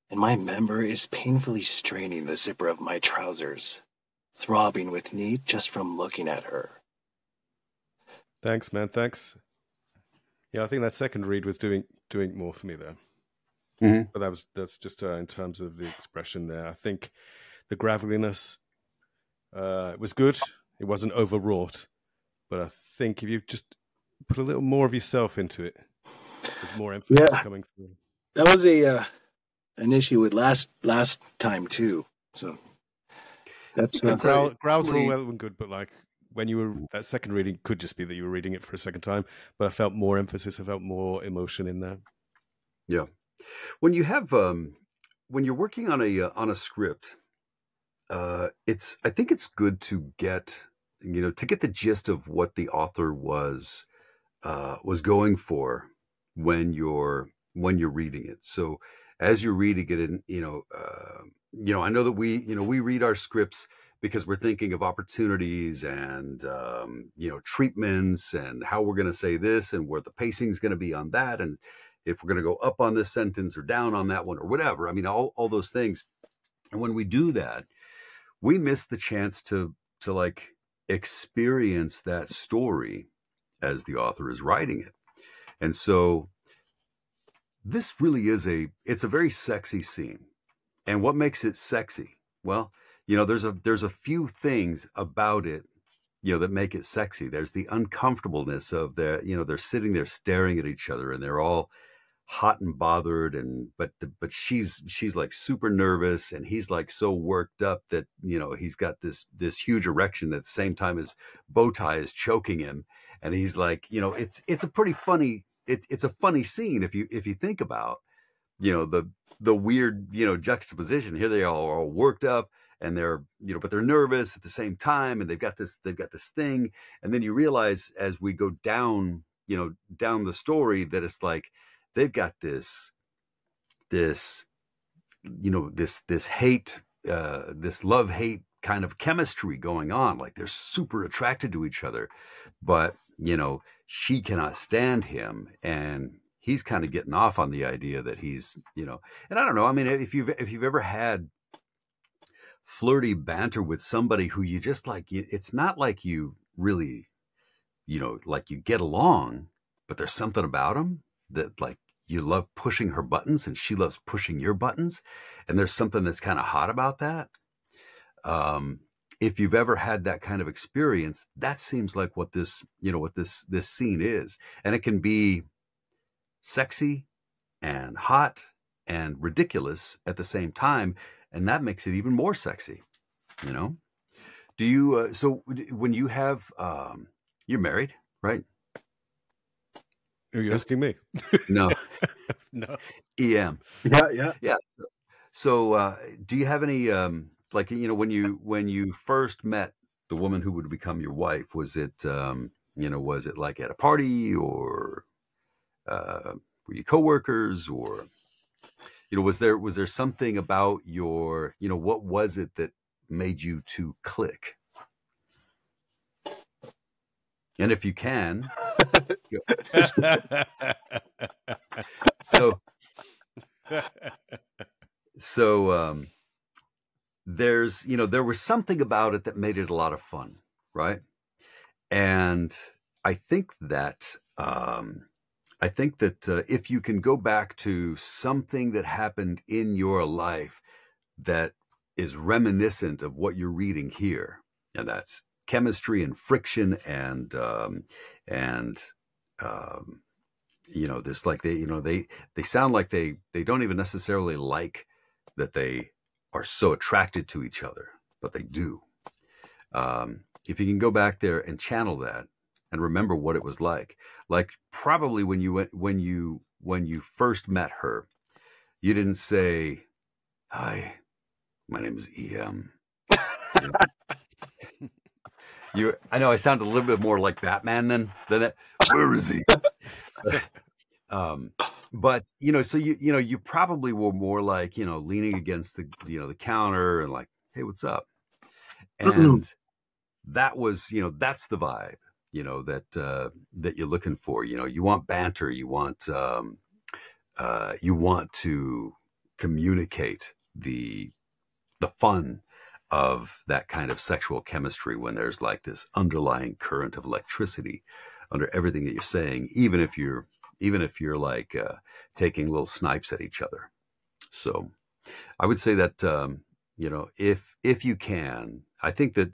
and my member is painfully straining the zipper of my trousers, throbbing with need just from looking at her. Thanks, man. Thanks. Yeah, I think that second read was doing more for me there. Mhm. But that's just in terms of the expression there. I think the graveliness was good. It wasn't overwrought, but I think if you just put a little more of yourself into it, there's more emphasis coming through. That was an issue with last time too. So that's growls are all well and good, but like when you were that second reading, could just be that you were reading it for a second time. But I felt more emphasis. I felt more emotion in there. Yeah, when you have when you're working on a script, I think it's good to get the gist of what the author was going for when you're reading it. So as you're reading it, and I know that we read our scripts because we're thinking of opportunities and treatments and how we're going to say this and where the pacing is going to be on that, and if we're going to go up on this sentence or down on that one or whatever. I mean, all those things. And when we do that, we miss the chance to like experience that story as the author is writing it. And so this really is it's a very sexy scene. And what makes it sexy? Well, there's a few things about it, that make it sexy. There's the uncomfortableness of they're sitting there staring at each other and they're all hot and bothered, but she's like super nervous and he's like so worked up that he's got this huge erection at the same time his bow tie is choking him, and he's like, it's a pretty funny it's a funny scene if you think about the weird juxtaposition. Here they are all worked up and they're but they're nervous at the same time, and they've got this thing, and then you realize as we go down down the story that it's like they've got this hate, this love-hate kind of chemistry going on. Like they're super attracted to each other, but she cannot stand him, and he's kind of getting off on the idea that he's and I don't know. I mean, if you've ever had flirty banter with somebody who you just like, it's not like you really like you get along, but there's something about them that like you love pushing her buttons and she loves pushing your buttons, and there's something that's kind of hot about that. If you've ever had that kind of experience, that seems like what this scene is, and it can be sexy and hot and ridiculous at the same time, and that makes it even more sexy. Do you so when you have you're married, right? Are you asking me? No. No. EM. Yeah. So do you have any like when you first met the woman who would become your wife, was it was it like at a party, or were you coworkers, or was there something about your what was it that made you two click? And if you can, so there's there was something about it that made it a lot of fun, right? And I think that if you can go back to something that happened in your life that is reminiscent of what you're reading here, and that's chemistry and friction and this, like they sound like they don't even necessarily like that they are so attracted to each other, but they do. If you can go back there and channel that and remember what it was like probably when you first met her, you didn't say, "Hi, my name is EM." I know I sound a little bit more like Batman than that. Where is he? But so you probably were more like leaning against the counter and like, "Hey, what's up?" And that was that's the vibe. that you're looking for. You want banter. You want to communicate the fun of that kind of sexual chemistry when there's like this underlying current of electricity under everything that you're saying, even if you're like taking little snipes at each other. So I would say that if you can, I think that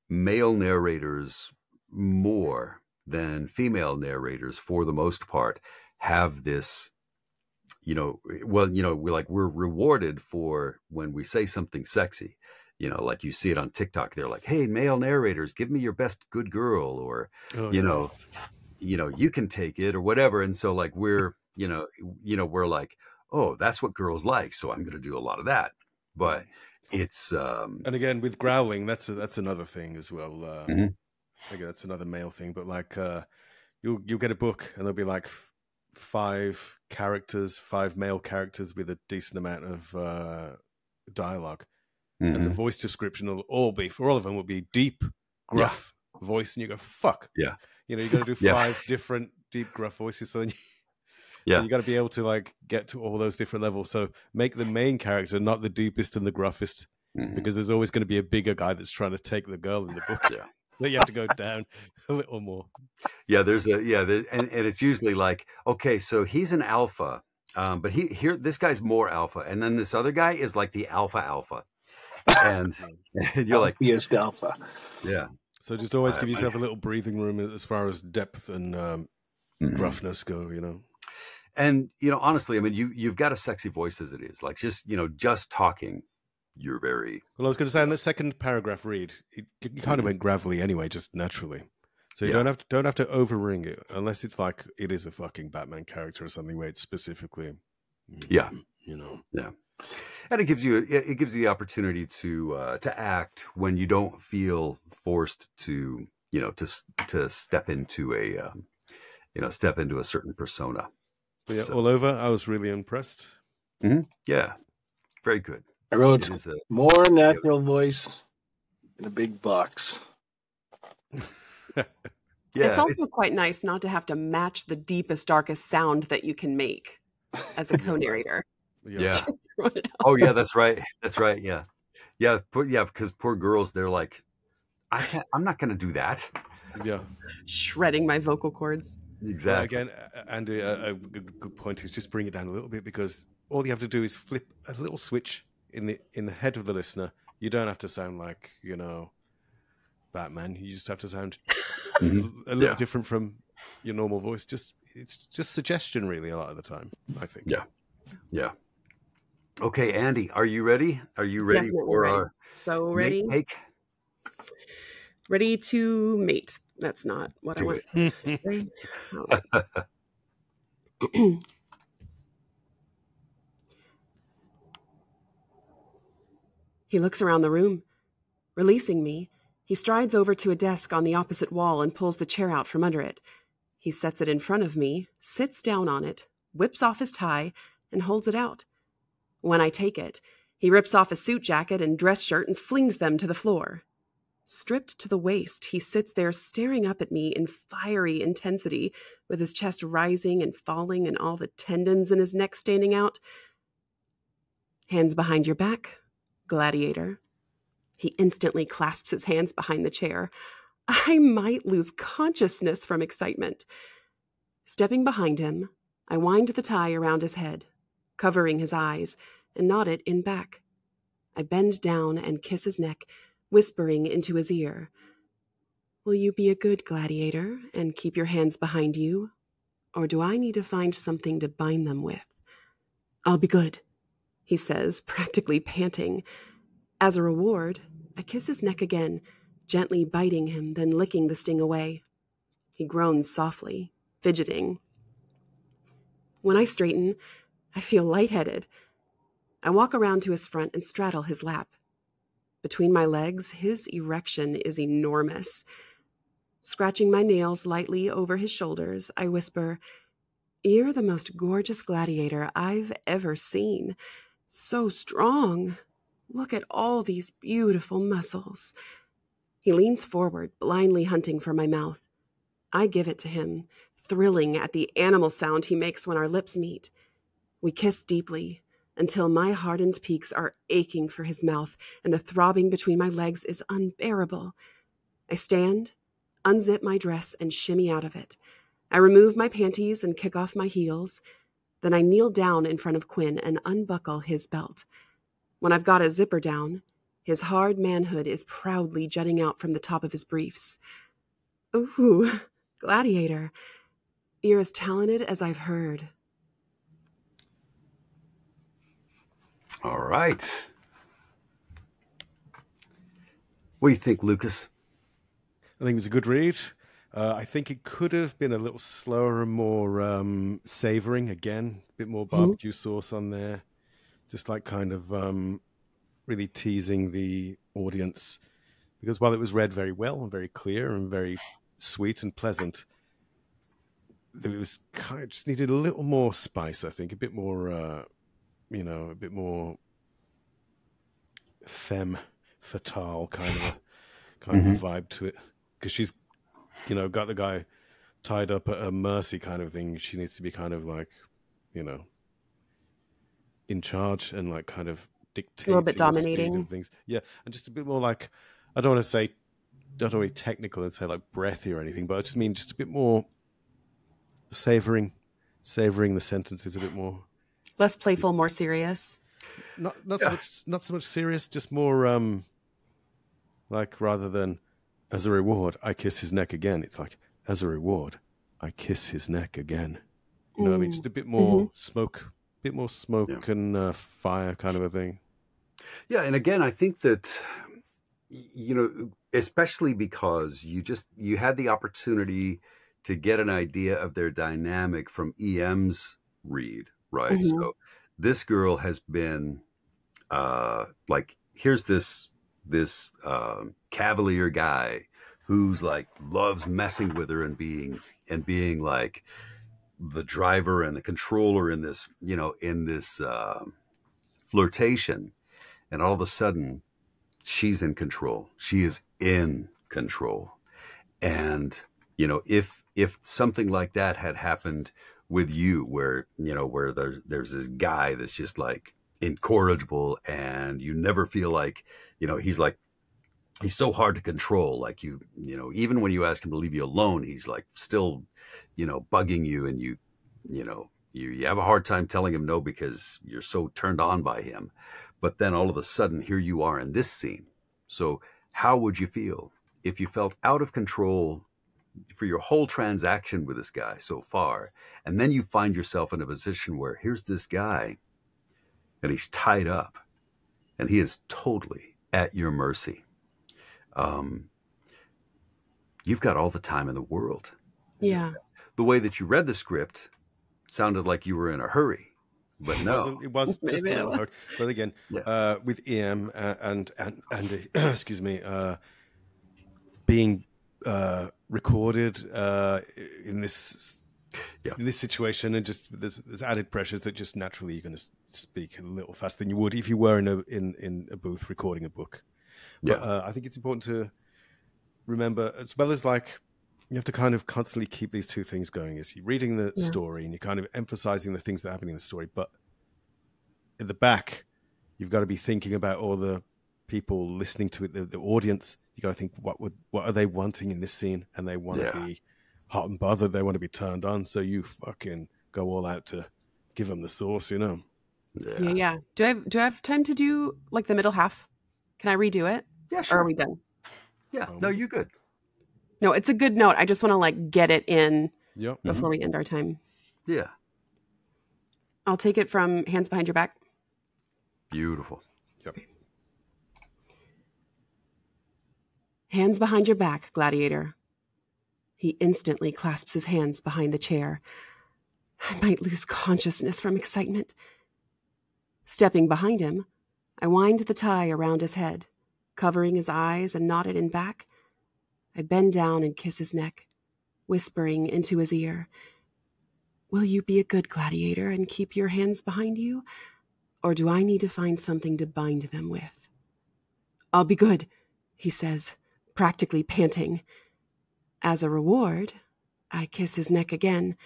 male narrators more than female narrators, for the most part, have this. We're rewarded for when we say something sexy. Like you see it on TikTok. They're like, "Hey, male narrators, give me your best good girl," or Oh, you yeah. know, you can take it or whatever. And so like we're like, oh, that's what girls like, so I'm going to do a lot of that. But it's And again, with growling, that's another thing as well. mhm. Again, that's another male thing. But like, you'll get a book, and there'll be like five male characters with a decent amount of dialogue, and the Mhm. voice description will all be, for all of them, will be deep, gruff voice, and you go, fuck. Yeah. You got to do Yeah. 5 different deep, gruff voices, so then Yeah. you got to be able to like get to all those different levels. So make the main character not the deepest and the gruffest, Mhm. because there's always going to be a bigger guy that's trying to take the girl in the book. Yeah. That you have to go down a little more. Yeah, and it's usually like, okay, so he's an alpha, but this guy's more alpha, and then this other guy is like the alpha, and you're like, Alphiest alpha. yeah. So just always give yourself a little breathing room as far as depth and Mhm. gruffness go. And honestly, I mean, you've got a sexy voice as it is. Like just talking, you're very. Well, I was going to say in the second paragraph read, it kind of went gravelly anyway, just naturally. So you Yeah. don't have to overring it, unless it's like it is a fucking Batman character or something where it's specifically, Yeah. Yeah. And it gives you the opportunity to act when you don't feel forced to to step into a certain persona. But yeah, So- all over, I was really impressed. Yeah, very good. I wrote It is more natural voice in a big box. yeah, It's also quite nice not to have to match the deepest, darkest sound that you can make as a co-narrator. yeah. Throw it out. Oh yeah, that's right. That's right. Yeah, because poor girls, they're like, I'm not going to do that. Yeah. Shredding my vocal cords. Exactly. Again, Andy, a good point is just bring it down a little bit, because all you have to do is flip a little switch in the head of the listener. You don't have to sound like Batman. You just have to sound Mhm. a little Yeah. different from your normal voice. It's just suggestion, really, a lot of the time, I think. Yeah. Yeah. Okay, Andy, are you ready? Are you ready Definitely for ready. our So mate ready? cake? Ready to mate. That's not what I Do want it. to say. All right. He looks around the room. Releasing me, he strides over to a desk on the opposite wall and pulls the chair out from under it. He sets it in front of me, sits down on it, whips off his tie, and holds it out. When I take it, he rips off a suit jacket and dress shirt and flings them to the floor. Stripped to the waist, he sits there staring up at me in fiery intensity, with his chest rising and falling and all the tendons in his neck standing out. Hands behind your back, gladiator. He instantly clasps his hands behind the chair. I might lose consciousness from excitement. Stepping behind him, I wind the tie around his head, covering his eyes, and knot it in back. I bend down and kiss his neck, whispering into his ear. Will you be a good gladiator and keep your hands behind you? Or do I need to find something to bind them with? I'll be good, he says, practically panting. As a reward, I kiss his neck again, gently biting him, then licking the sting away. He groans softly, fidgeting. When I straighten, I feel lightheaded. I walk around to his front and straddle his lap. Between my legs, his erection is enormous. Scratching my nails lightly over his shoulders, I whisper, You're the most gorgeous gladiator I've ever seen. So strong. Look at all these beautiful muscles. He leans forward, blindly hunting for my mouth. I give it to him, thrilling at the animal sound he makes when our lips meet. We kiss deeply until my hardened peaks are aching for his mouth and the throbbing between my legs is unbearable. I stand, unzip my dress, and shimmy out of it. I remove my panties and kick off my heels. Then I kneel down in front of Quinn and unbuckle his belt. When I've got a zipper down, his hard manhood is proudly jutting out from the top of his briefs. Ooh, Gladiator, you're as talented as I've heard. All right. What do you think, Lucas? I think it was a good read. I think it could have been a little slower and more savoring. Again, a bit more barbecue sauce on there. Just like kind of really teasing the audience. Because while it was read very well and very clear and very sweet and pleasant, it was kind of just needed a little more spice, I think. A bit more, a bit more femme fatale kind of a vibe to it. Because she's, got the guy tied up at her mercy kind of thing. She needs to be kind of like, in charge and like kind of dictating a little bit dominating the speed of things. Yeah, and just a bit more like, I don't want to be technical and say like breathy or anything, but I just mean just a bit more savoring the sentences a bit more. Less playful, more serious. Not so much serious, just more like rather than as a reward, I kiss his neck again. It's like, as a reward, I kiss his neck again. You know what I mean? Just a bit more smoke, and fire kind of a thing. Yeah, and again, I think that, especially because you had the opportunity to get an idea of their dynamic from EM's read, right? So this girl has been like, here's this cavalier guy who's like loves messing with her and being like the driver and the controller in this flirtation, and all of a sudden she's in control. She is in control. And if something like that had happened with you, where there's this guy that's just like incorrigible, and you never feel like he's so hard to control, like even when you ask him to leave you alone, he's like still bugging you, and you have a hard time telling him no because you're so turned on by him. But then all of a sudden here you are in this scene. So how would you feel if you felt out of control for your whole transaction with this guy so far, and then you find yourself in a position where here's this guy and he's tied up and he is totally at your mercy? You've got all the time in the world. Yeah. The way that you read the script sounded like you were in a hurry, but no, it was just a little hard. But again, with EM and excuse me, being recorded in this situation, and just there's added pressures that just naturally you're going to speak a little faster than you would if you were in a booth recording a book. But I think it's important to remember, as well as like, you have to kind of constantly keep these two things going. Is you're reading the story and you're kind of emphasizing the things that happen in the story, but at the back, you've got to be thinking about all the people listening to it, the audience. You got to think, what are they wanting in this scene? And they want to be hot and bothered. They want to be turned on. So you fucking go all out to give them the sauce, Yeah. Do I have time to do like the middle half? Can I redo it? Yeah, sure. Or are we done? Yeah. No, you're good. No, it's a good note. I just want to like get it in Yep. before we end our time. Yeah. I'll take it from Hands Behind Your Back. Beautiful. Yep. Hands behind your back, Gladiator. He instantly clasps his hands behind the chair. I might lose consciousness from excitement. Stepping behind him, I wind the tie around his head, covering his eyes and knot it in back. I bend down and kiss his neck, whispering into his ear, "Will you be a good gladiator and keep your hands behind you? Or do I need to find something to bind them with?" "I'll be good," he says, practically panting. As a reward, I kiss his neck again,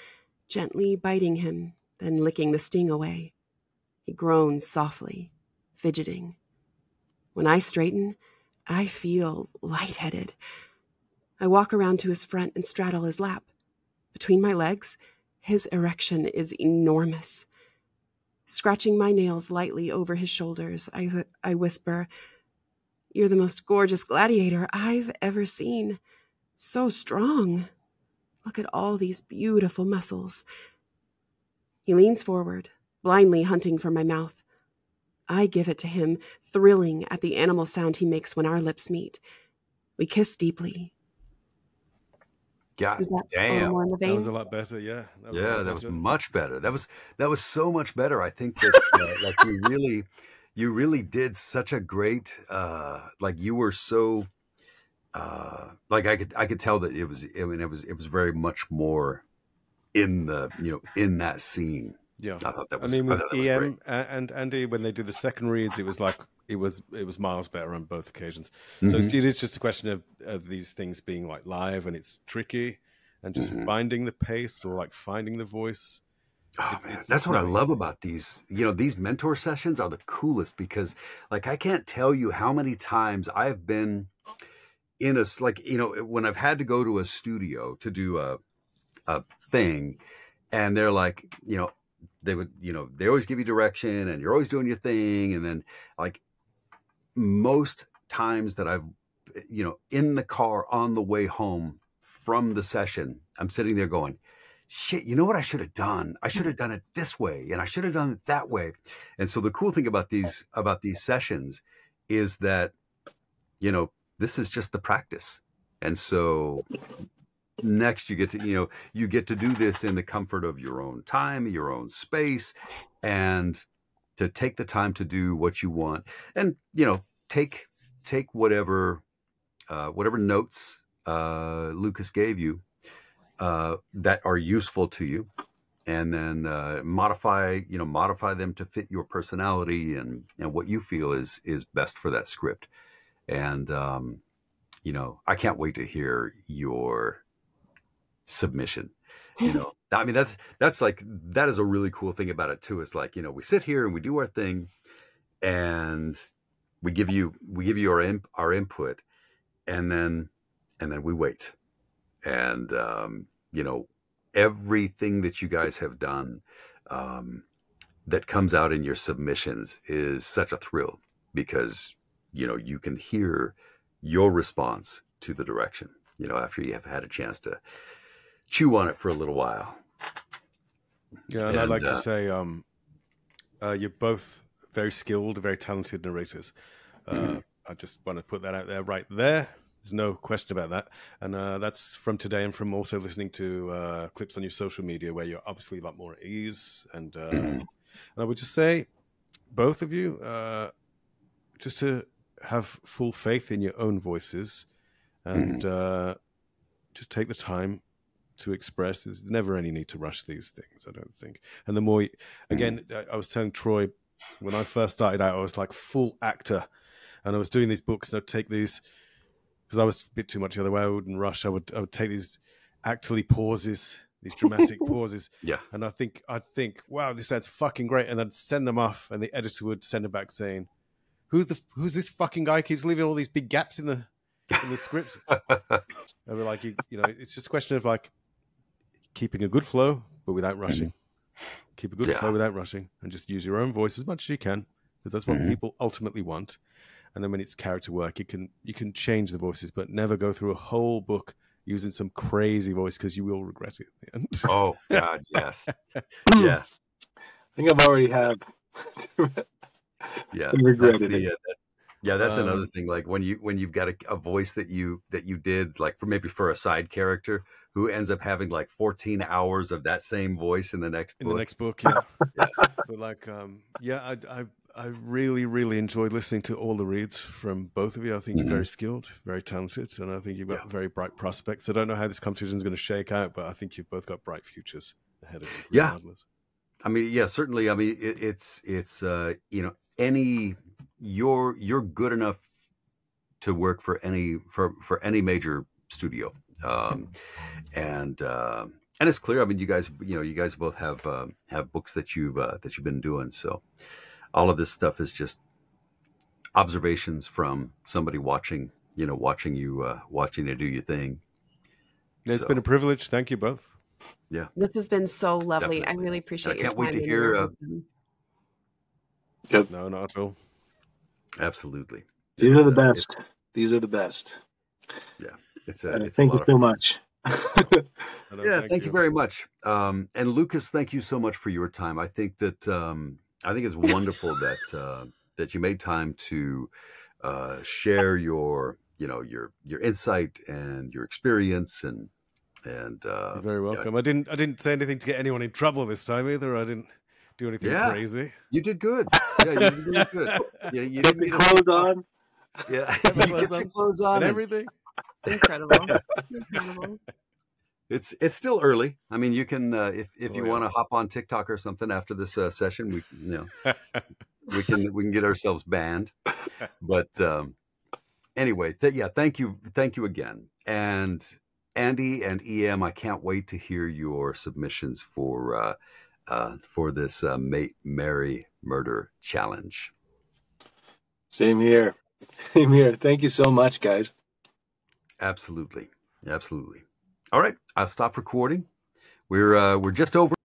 gently biting him, then licking the sting away. He groans softly, fidgeting. When I straighten, I feel lightheaded. I walk around to his front and straddle his lap. Between my legs, his erection is enormous. Scratching my nails lightly over his shoulders, I whisper, "You're the most gorgeous gladiator I've ever seen. So strong. Look at all these beautiful muscles." He leans forward, blindly hunting for my mouth. I give it to him, thrilling at the animal sound he makes when our lips meet. We kiss deeply. God Is that a damn. little more in the That was vein? a lot better. Yeah. That was a Yeah, lot that was better. much better. That was so much better. I think that like you really did such a great like you were so like I could tell that it was very much more in the in that scene. Yeah. I thought that I was mean, I with thought that was great. EM and Andy, when they did the second reads, it was like it was miles better on both occasions. So Mhm. it is just a question of these things being like live, and it's tricky, and just Mhm. finding the pace or like finding the voice. Oh man, It's that's what I not love easy. about these. These mentor sessions are the coolest because, like, I can't tell you how many times I've been in a like, when I've had to go to a studio to do a thing, and they're like, they would, they always give you direction, and you're always doing your thing, and then like most times that I've, in the car on the way home from the session, I'm sitting there going, shit, you know what I should have done? I should have done it this way, and I should have done it that way. And so the cool thing about these sessions is that, this is just the practice. And so next you get to, you get to do this in the comfort of your own time, your own space, and to take the time to do what you want, and take whatever whatever notes Lucas gave you that are useful to you, and then modify them to fit your personality and what you feel is best for that script. And I can't wait to hear your submission. I mean, that's like, that is a really cool thing about it too. It's like, we sit here and we do our thing, and we give you our input, and then we wait. And everything that you guys have done that comes out in your submissions is such a thrill, because you can hear your response to the direction after you have had a chance to chew on it for a little while. Yeah, and I'd like to say, you're both very skilled, very talented narrators. I just want to put that out there, right there. There's no question about that. And that's from today, and from also listening to clips on your social media where you're obviously a lot more at ease. And I would just say, both of you, just to have full faith in your own voices, and just take the time to express. There's never any need to rush these things, I don't think. And the more, again, I was telling Troy, when I first started out, I was like full actor, and I was doing these books, and I'd take these, because I was a bit too much the other way. I wouldn't rush. I would take these actorly pauses, these dramatic pauses. Yeah. And I'd think, wow, this ad's fucking great. And I'd send them off, and the editor would send them back saying, who's this fucking guy who keeps leaving all these big gaps in the script? And we're like, it's just a question of like keeping a good flow, but without rushing. Keep a good flow without rushing, and just use your own voice as much as you can, because that's what people ultimately want. And then when it's character work, you can change the voices, but never go through a whole book using some crazy voice, because you will regret it at the end. Oh God, yes. Yeah. I think I've already have. Yeah. Regretted it. That's another thing. Like when you've got a voice that you did, like for a side character who ends up having like 14 hours of that same voice in the next book. In the next book, yeah. But like, I really, really enjoyed listening to all the reads from both of you. I think you're very skilled, very talented, and I think you've got very bright prospects. I don't know how this competition is going to shake out, but I think you've both got bright futures ahead of you, regardless. I mean, yeah, certainly. I mean, it's you're good enough to work for any major studio. And it's clear. I mean, you guys both have books that you've been doing. So all of this stuff is just observations from somebody watching you do your thing. It's So, been a privilege. Thank you both. yeah, This has been so lovely. definitely. I really And appreciate I your can't wait time to and your hear. wisdom. Good. No, not at all. Absolutely, These are the it's best. These are the best. yeah, it's a Thank you lot of so fun. much. No, Yeah, thank thank you very much. And Lucas, thank you so much for your time. I think that I think it's wonderful that you made time to share your insight and your experience and You're very yeah, welcome. I didn't say anything to get anyone in trouble this time either. I didn't do anything yeah, crazy. you did good. Yeah, you did really good. Yeah, you Get didn't the get us clothes kicked off. on. Yeah, Get my you clothes get your on clothes on and and everything. Incredible. Incredible. it's still early. I mean, you can if you Oh, want yeah. to hop on TikTok or something after this session, we can get ourselves banned. But anyway, yeah, thank you again. And Andy and EM, I can't wait to hear your submissions for this Mary Murder Challenge. Same here. Same here. Thank you so much, guys. Absolutely, absolutely. All right, I'll stop recording. We're just over.